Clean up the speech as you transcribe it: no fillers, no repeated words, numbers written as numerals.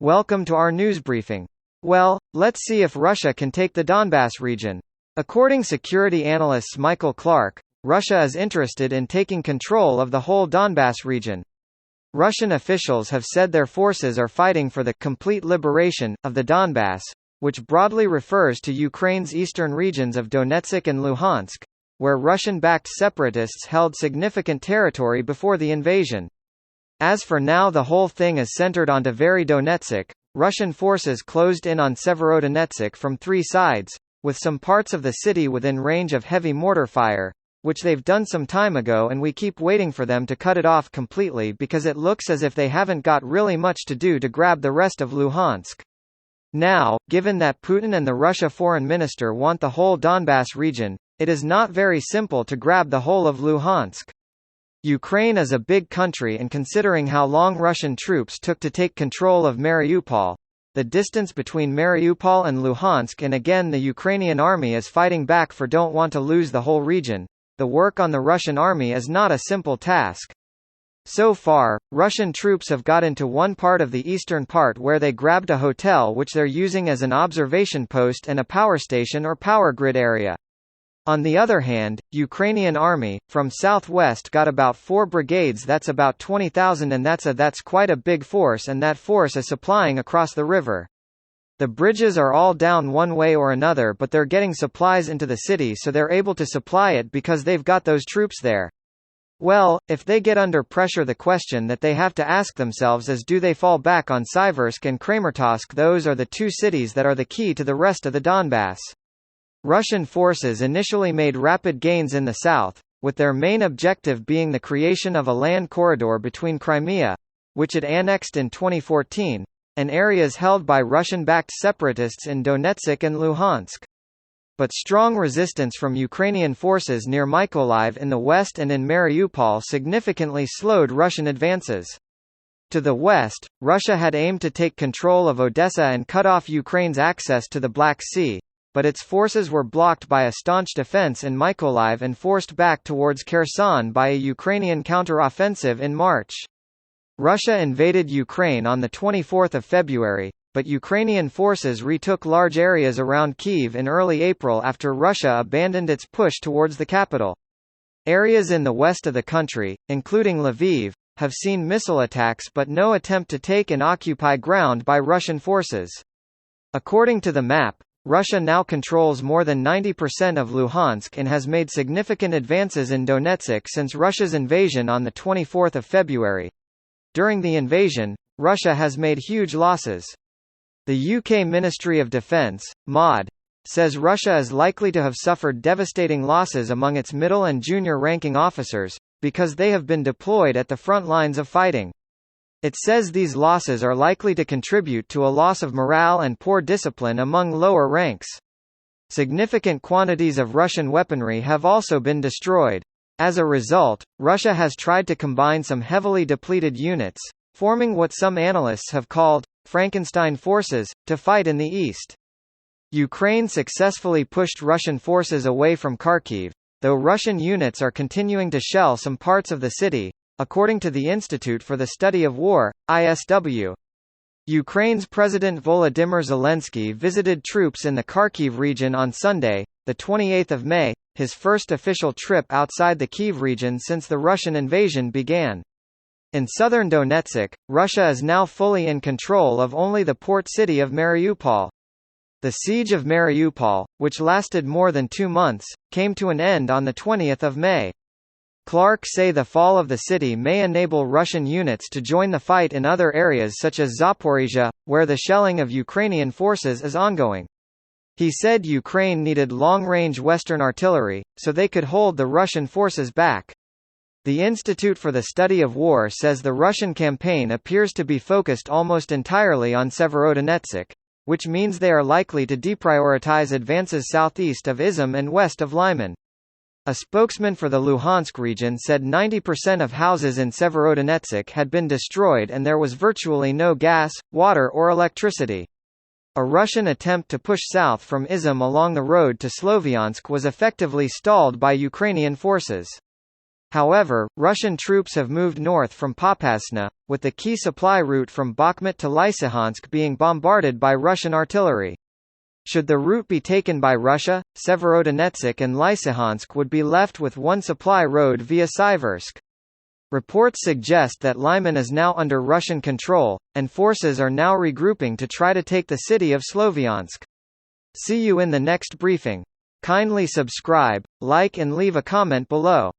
Welcome to our news briefing. Well, let's see if Russia can take the Donbas region. According to security analysts Michael Clarke, Russia is interested in taking control of the whole Donbas region. Russian officials have said their forces are fighting for the complete liberation of the Donbas, which broadly refers to Ukraine's eastern regions of Donetsk and Luhansk, where Russian-backed separatists held significant territory before the invasion. As for now, the whole thing is centered onto Severodonetsk. Russian forces closed in on Severodonetsk from three sides, with some parts of the city within range of heavy mortar fire, which they've done some time ago, and we keep waiting for them to cut it off completely because it looks as if they haven't got really much to do to grab the rest of Luhansk. Now, given that Putin and the Russia foreign minister want the whole Donbas region, it is not very simple to grab the whole of Luhansk. Ukraine is a big country, and considering how long Russian troops took to take control of Mariupol, the distance between Mariupol and Luhansk, and again the Ukrainian army is fighting back for don't want to lose the whole region, the work on the Russian army is not a simple task. So far, Russian troops have got into one part of the eastern part where they grabbed a hotel which they're using as an observation post and a power station or power grid area. On the other hand, Ukrainian army, from southwest got about 4 brigades, that's about 20,000, and that's quite a big force, and that force is supplying across the river. The bridges are all down one way or another, but they're getting supplies into the city, so they're able to supply it because they've got those troops there. Well, if they get under pressure, the question that they have to ask themselves is, do they fall back on Siversk and Kramartosk? Those are the two cities that are the key to the rest of the Donbas. Russian forces initially made rapid gains in the south, with their main objective being the creation of a land corridor between Crimea, which it annexed in 2014, and areas held by Russian-backed separatists in Donetsk and Luhansk. But strong resistance from Ukrainian forces near Mykolaiv in the west and in Mariupol significantly slowed Russian advances. To the west, Russia had aimed to take control of Odessa and cut off Ukraine's access to the Black Sea, but its forces were blocked by a staunch defense in Mykolaiv and forced back towards Kherson by a Ukrainian counter-offensive in March. Russia invaded Ukraine on 24 February, but Ukrainian forces retook large areas around Kyiv in early April after Russia abandoned its push towards the capital. Areas in the west of the country, including Lviv, have seen missile attacks but no attempt to take and occupy ground by Russian forces. According to the map, Russia now controls more than 90% of Luhansk and has made significant advances in Donetsk since Russia's invasion on 24 February. During the invasion, Russia has made huge losses. The UK Ministry of Defence, MOD, says Russia is likely to have suffered devastating losses among its middle and junior ranking officers, because they have been deployed at the front lines of fighting. It says these losses are likely to contribute to a loss of morale and poor discipline among lower ranks. Significant quantities of Russian weaponry have also been destroyed. As a result, Russia has tried to combine some heavily depleted units, forming what some analysts have called Frankenstein forces, to fight in the east. Ukraine successfully pushed Russian forces away from Kharkiv, though Russian units are continuing to shell some parts of the city, according to the Institute for the Study of War, ISW. Ukraine's President Volodymyr Zelensky visited troops in the Kharkiv region on Sunday, 28 May, his first official trip outside the Kyiv region since the Russian invasion began. In southern Donetsk, Russia is now fully in control of only the port city of Mariupol. The siege of Mariupol, which lasted more than 2 months, came to an end on 20 May. Clarke say the fall of the city may enable Russian units to join the fight in other areas such as Zaporizhia, where the shelling of Ukrainian forces is ongoing. He said Ukraine needed long-range Western artillery, so they could hold the Russian forces back. The Institute for the Study of War says the Russian campaign appears to be focused almost entirely on Severodonetsk, which means they are likely to deprioritize advances southeast of Izum and west of Lyman. A spokesman for the Luhansk region said 90% of houses in Severodonetsk had been destroyed and there was virtually no gas, water or electricity. A Russian attempt to push south from Izum along the road to Sloviansk was effectively stalled by Ukrainian forces. However, Russian troops have moved north from Popasna, with the key supply route from Bakhmut to Lysychansk being bombarded by Russian artillery. Should the route be taken by Russia, Severodonetsk and Lysychansk would be left with one supply road via Siversk. Reports suggest that Lyman is now under Russian control, and forces are now regrouping to try to take the city of Sloviansk. See you in the next briefing. Kindly subscribe, like and leave a comment below.